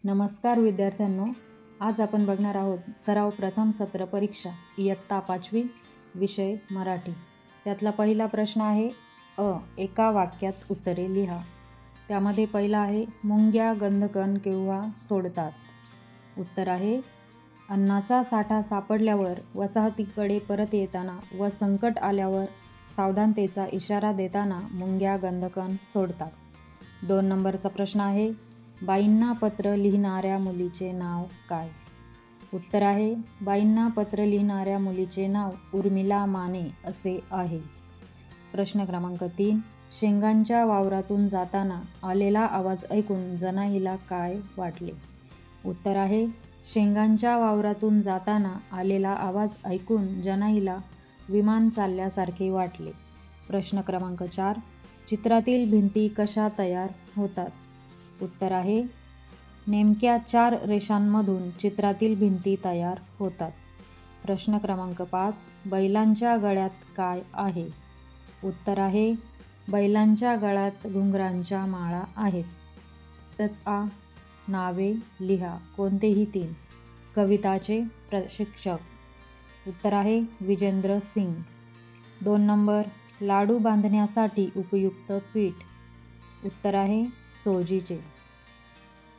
नमस्कार विद्यार्थ्यांनो, आज आपण बघणार आहोत सराव प्रथम सत्र परीक्षा इयत्ता 5वी विषय मराठी। त्यातला पहिला प्रश्न आहे एका वाक्यात उत्तरे लिहा। त्यामध्ये पहिला आहे मुंग्या गंधकण केव्हा सोडतात। उत्तर आहे अन्नाचा साठा सापडल्यावर वसाहतीकडे परत येताना व संकट आल्यावर सावधानतेचा इशारा देताना मुंग्या गंधकण सोडतात। 2 नंबरचा प्रश्न आहे बाईंना पत्र लिहिणाऱ्या मुलीचे नाव काय। उत्तर आहे बाईंना पत्र लिहिणाऱ्या मुलीचे नाव उर्मिला माने असे आहे। प्रश्न क्रमांक 3 शेंगांच्या वावरातून जाताना आलेला आवाज ऐकून जनाईला काय वाटले। उत्तर आहे शेंगांच्या वावरातून जाताना आलेला आवाज ऐकून जनाईला विमान चालल्यासारखे वाटले। प्रश्न क्रमांक 4 चित्रातील भिंती कशा तयार होतात। उत्तर आहे नेमक्या 4 रेषांमधून चित्रातील भिंती तयार होतात। प्रश्न क्रमांक 5 बैलांच्या गळ्यात काय आहे। उत्तर आहे बैलांच्या गळ्यात घुंगरांच्या माळा आहेत। टच आ नावे लिहा कोणतेही 3। कविताचे प्रशिक्षक। उत्तर आहे विजेंद्र सिंग। 2 नंबर लाडू बांधण्यासाठी उपयुक्त पीठ। उत्तर आहे सोजीचे।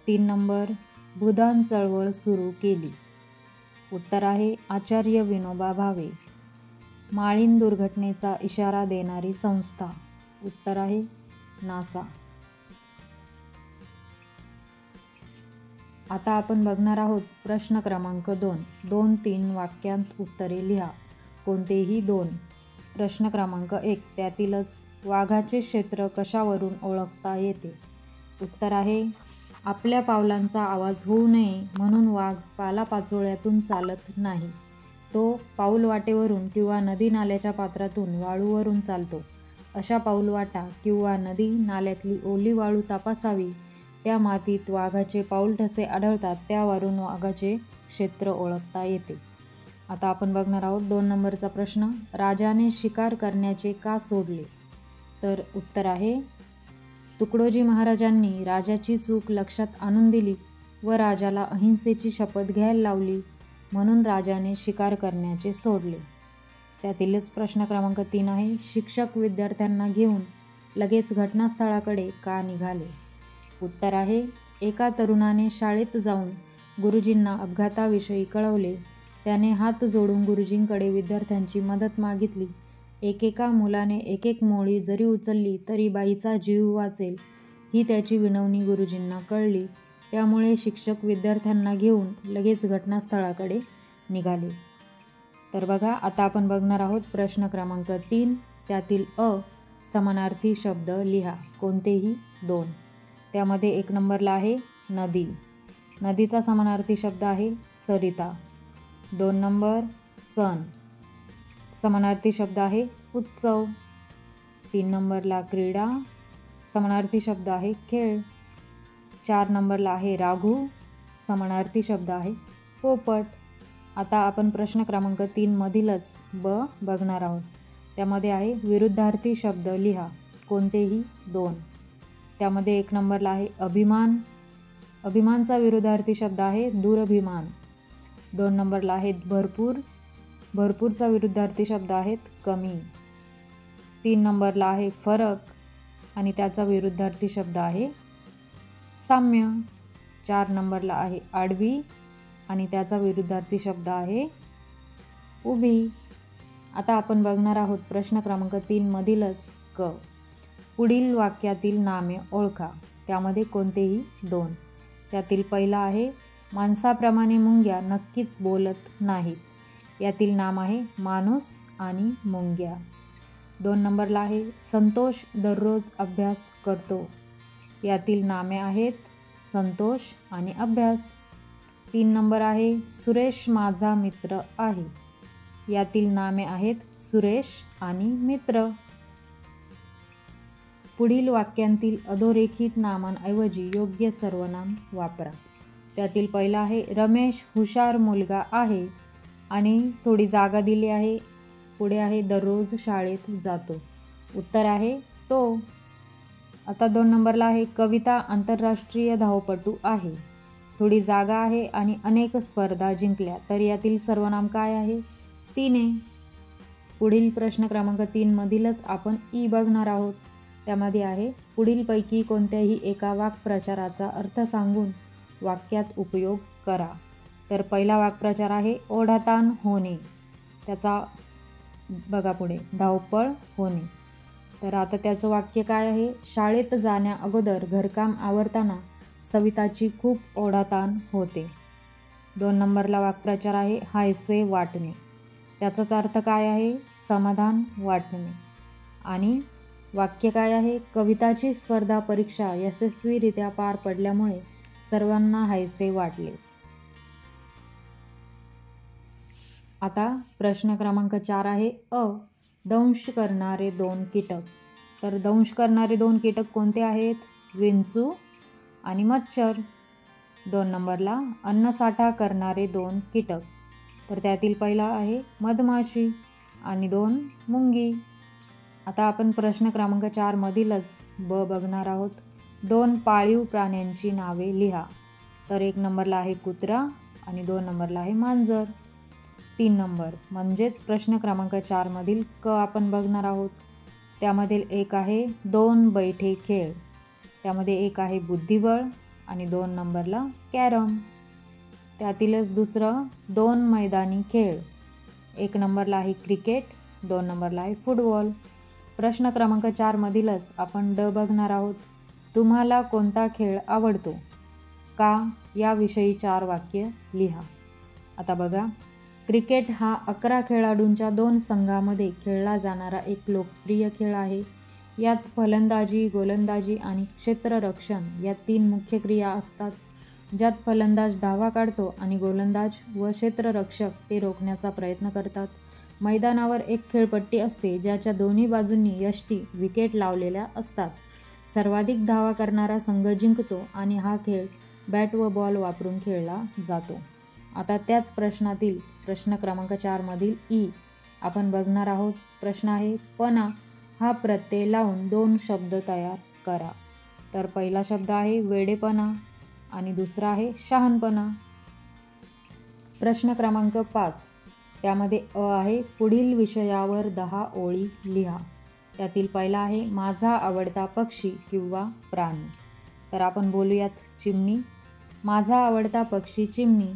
3 नंबर भूदान चळवळ सुरू केली। उत्तर आहे आचार्य विनोबा भावे। माळीण दुर्घटनेचा इशारा देणारी संस्था। उत्तर आहे नासा। आता आपण बघणार आहोत प्रश्न क्रमांक 2 2-3 वाक्यांत उत्तरे लिहा कोणतेही 2। प्रश्न क्रमांक 1 त्यातीलच वाघाचे क्षेत्र कशावरून ओळखता येते। उत्तर आहे आपल्या पावलांचा आवाज होऊ नये म्हणून वाघ पालापाचोळ्यातून चालत नाही। तो पाऊलवाटेवरून किंवा नदी नाल्याच्या पात्रातून वाळूवरून चालतो। अशा पाऊलवाटा किंवा नदी नाल्यातली ओली वाळू तपासावी, त्या मातीत वाघाचे पाऊल ठसे आढळतात, त्यावरून वाघाचे क्षेत्र ओळखता येते। आता आपण बघणार आहोत 2 नंबरचा प्रश्न राजाने शिकार करण्याचे का सोडले। तर उत्तर आहे तुकडोजी महाराजांनी राजाची चूक लक्षात आणून दिली व राजाला अहिंसेची शपथ घ्यायला लावली म्हणून राजाने शिकार करण्याचे सोडले। त्यातीलच प्रश्न क्रमांक 3 आहे शिक्षक विद्यार्थ्यांना घेऊन लगेच घटनास्थळाकडे का निघाले। उत्तर आहे एका तरुणाने शाळेत जाऊन गुरुजींना अपघाताविषयी कळवले। त्याने हात जोडून गुरुजींकडे विद्यार्थ्यांची मदत मागितली। एकेका मुलाने एक मोळी जरी उचलली तरी बाईचा जीव वाचेल ही त्याची विनवणी गुरुजींना कळली। त्यामुळे शिक्षक विद्यार्थ्यांना घेऊन लगेच घटनास्थळाकडे निघाले। तर बघा आता आपण बघणार आहोत प्रश्न क्रमांक 3 त्यातील समानार्थी शब्द लिहा कोणतेही 2। त्यामध्ये 1 नंबरला आहे नदी। नदीचा समानार्थी शब्द आहे सरिता। 2 नंबर सण। समानार्थी शब्द आहे उत्सव। 3 नंबरला क्रीडा। समानार्थी शब्द आहे खेळ। 4 नंबरला आहे राघू। समानार्थी शब्द आहे पोपट। आता आपण प्रश्न क्रमांक 3 मधीलच बघणार आहोत। त्यामध्ये आहे विरुद्धार्थी शब्द लिहा कोणतेही 2। त्यामध्ये 1 नंबरला आहे अभिमान। अभिमानचा विरुद्धार्थी शब्द आहे दुरभिमान। 2 नंबरला आहे भरपूर। भरपूरचा विरुद्धार्थी शब्द आहेत कमी। 3 नंबरला आहे फरक आणि त्याचा विरुद्धार्थी शब्द आहे साम्य। 4 नंबरला आहे आडवी आणि त्याचा विरुद्धार्थी शब्द आहे उभी। आता आपण बघणार आहोत प्रश्न क्रमांक 3 मधीलच पुढील वाक्यातील नामे ओळखा। त्यामध्ये कोणतेही 2। त्यातील पहिला आहे माणसाप्रमाणे मुंग्या नक्कीच बोलत नाहीत। यातील नाम आहे माणूस आणि मुंग्या। 2 नंबरला आहे संतोष दररोज अभ्यास करतो। यातील नामे आहेत संतोष आणि अभ्यास। 3 नंबर आहे सुरेश माझा मित्र आहे। यातील नामे आहेत सुरेश आणि मित्र। पुढील वाक्यांतील अधोरेखित नामांऐवजी योग्य सर्वनाम वापरा। त्यातील पहिला आहे रमेश हुशार मुलगा आहे आणि थोडी जागा दिली आहे। पुढे आहे दररोज शाळेत जातो। उत्तर आहे तो। आता 2 नंबरला आहे कविता आंतरराष्ट्रीय धावपटू आहे। थोडी जागा आहे आणि अनेक स्पर्धा जिंकल्या, तर यातील सर्वनाम काय आहे? तिने. पुढील प्रश्न क्रमांक 3 मधीलच आपण ई बघणार आहोत. त्यामध्ये आहे, पुढीलपैकी कोणत्याही एका वाक्प्रचाराचा अर्थ सांगून वाक्यात उपयोग करा. तर पहिला वाक्प्रचार आहे ओढाताण होणे. त्याचा बघा पुढे, धावपळ होणे. तर आता त्याचं वाक्य काय आहे? शाळेत जाण्या अगोदर घरकाम आवरताना सविताची खूप ओढाताण होते. 2 नंबरला वाक्प्रचार आहे हायसे वाटणे. त्याचाच अर्थ काय आहे? समाधान वाटणे. आणि वाक्य काय आहे? कविताची स्पर्धा परीक्षा यशस्वीरित्या पार पडल्यामुळे सर्वांना हायसे वाटले. आता प्रश्न क्रमांक 4 आहे दंश करणारे 2 कीटक. तर दंश करणारे 2 कीटक कोणते आहेत? विंचू आणि मच्छर. 2 नंबरला अन्नसाठा करणारे 2 कीटक. तर त्यातील पहिला आहे मधमाशी आणि 2 मुंगी. आता आपण प्रश्न क्रमांक 4 मधीलच ब बघणार आहोत. 2 पाळीव प्राण्यांची नावे लिहा. तर 1 नंबरला आहे कुत्रा आणि 2 नंबरला आहे मांजर. 3 नंबर म्हणजेच प्रश्न क्रमांक 4 मधील क आपण बघणार आहोत. त्यामधील एक आहे 2 बैठे खेळ. त्यामध्ये एक आहे बुद्धिबळ आणि 2 नंबरला कॅरम. त्यातीलच दुसरं 2 मैदानी खेळ. 1 नंबरला आहे क्रिकेट, 2 नंबरला आहे फुटबॉल. प्रश्न क्रमांक 4 मधीलच आपण ड बघणार आहोत. तुम्हाला कोणता खेळ आवडतो? का? याविषयी 4 वाक्य लिहा. आता बघा, क्रिकेट हा 11 खेळाडूंच्या 2 संघामध्ये खेळला जाणारा एक लोकप्रिय खेळ आहे. यात फलंदाजी, गोलंदाजी आणि क्षेत्ररक्षण या 3 मुख्य क्रिया असतात. ज्यात फलंदाज धावा काढतो आणि गोलंदाज व क्षेत्ररक्षक ते रोखण्याचा प्रयत्न करतात. मैदानावर एक खेळपट्टी असते, ज्याच्या दोन्ही बाजूंनी यष्टी विकेट लावलेल्या असतात. सर्वाधिक धावा करणारा संघ जिंकतो आणि हा खेळ बॅट व बॉल वापरून खेळला जातो. आता त्याच प्रश्नातील प्रश्न क्रमांक 4 मधील ई आपण बघणार आहोत. प्रश्न आहे पणा हा प्रत्यय लावून 2 शब्द तयार करा. तर पहिला शब्द आहे वेडेपणा आणि दुसरा आहे शहाणपणा. प्रश्न क्रमांक 5 त्यामध्ये आहे पुढील विषयावर 10 ओळी लिहा. त्यातील पहिला आहे माझा आवडता पक्षी किंवा प्राणी. तर आपण बोलूयात चिमणी. माझा आवडता पक्षी चिमणी.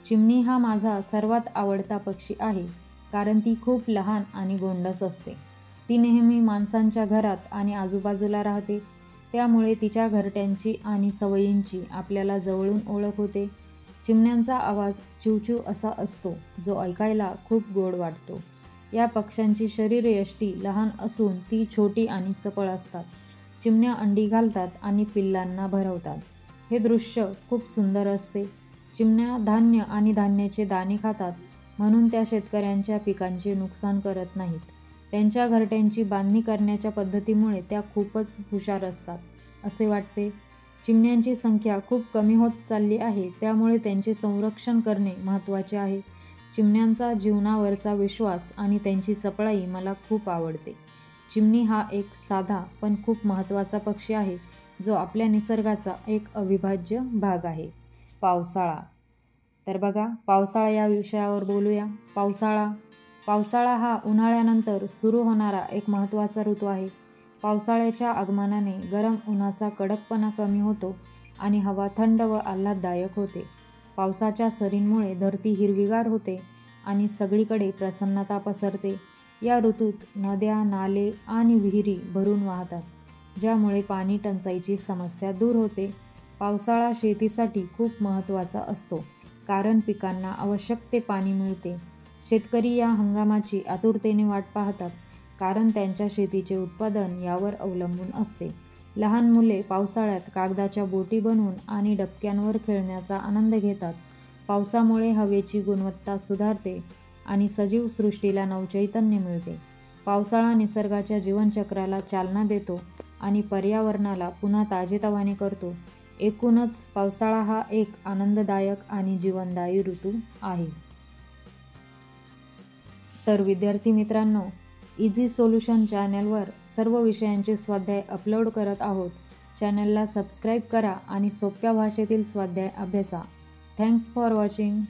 चिमणी हा माझा सर्वात आवडता पक्षी आहे, कारण ती खूप लहान आणि गोंडस असते. ती नेहमी माणसांच्या घरात आणि आजूबाजूला राहते, त्यामुळे तिच्या घरट्यांची आणि सवयींची आपल्याला जवळून ओळख होते. चिमण्यांचा आवाज चिवचिव असा असतो, जो ऐकायला खूप गोड वाटतो. या पक्ष्यांची शरीरयष्टी लहान असून ती छोटी आणि चपळ असतात. चिमण्या अंडी घालतात आणि पिल्लांना भरवतात. हे दृश्य खूप सुंदर असते. चिमण्या धान्य आणि धान्याचे दाणे खातात, म्हणून त्या शेतकऱ्यांच्या पिकांचे नुकसान करत नाहीत. त्यांच्या घरट्यांची बांधणी करण्याच्या पद्धतीमुळे त्या खूपच हुशार असतात असे वाटते. चिमण्यांची संख्या खूप कमी होत चालली आहे, त्यामुळे त्यांचे संरक्षण करणे महत्त्वाचे आहे. चिमण्यांचा जीवनावरचा विश्वास आणि त्यांची चपळाई मला खूप आवडते. चिमणी हा एक साधा पण खूप महत्त्वाचा पक्षी आहे, जो आपल्या निसर्गाचा एक अविभाज्य भाग आहे. पावसाळा. तर बघा, पावसाळा या विषयावर बोलूया. पावसाळा हा उन्हाळ्यानंतर सुरू होणारा एक महत्त्वाचा ऋतू आहे. पावसाळ्याच्या आगमनाने गरम उन्हाचा कडकपणा कमी होतो आणि हवा थंड व आल्हाददायक होते. पावसाच्या सरींमुळे धरती हिरवीगार होते आणि सगळीकडे प्रसन्नता पसरते. या ऋतूत नद्या, नाले आणि विहिरी भरून वाहतात, ज्यामुळे पाणी टंचाईची समस्या दूर होते. पावसाळा शेतीसाठी खूप महत्त्वाचा असतो, कारण पिकांना आवश्यक ते पाणी मिळते. शेतकरी या हंगामाची आतुरतेने वाट पाहतात, कारण त्यांच्या शेतीचे उत्पादन यावर अवलंबून असते. लहान मुले पावसाळ्यात कागदाच्या बोटी बनवून आणि डबक्यांवर खेळण्याचा आनंद घेतात. पावसामुळे हवेची गुणवत्ता सुधारते आणि सजीव सृष्टीला नवचैतन्य मिळते. पावसाळा निसर्गाच्या जीवनचक्राला चालना देतो आणि पर्यावरणाला पुन्हा ताजेतवाने करतो. एकूणच पावसाळा हा एक आनंददायक आणि जीवनदायी ऋतू आहे. तर विद्यार्थी मित्रांनो, इझी सोल्युशन चॅनलवर सर्व विषयांचे स्वाध्याय अपलोड करत आहोत. चॅनलला सबस्क्राईब करा आणि सोप्या भाषेतील स्वाध्याय अभ्यासा. Thanks for watching.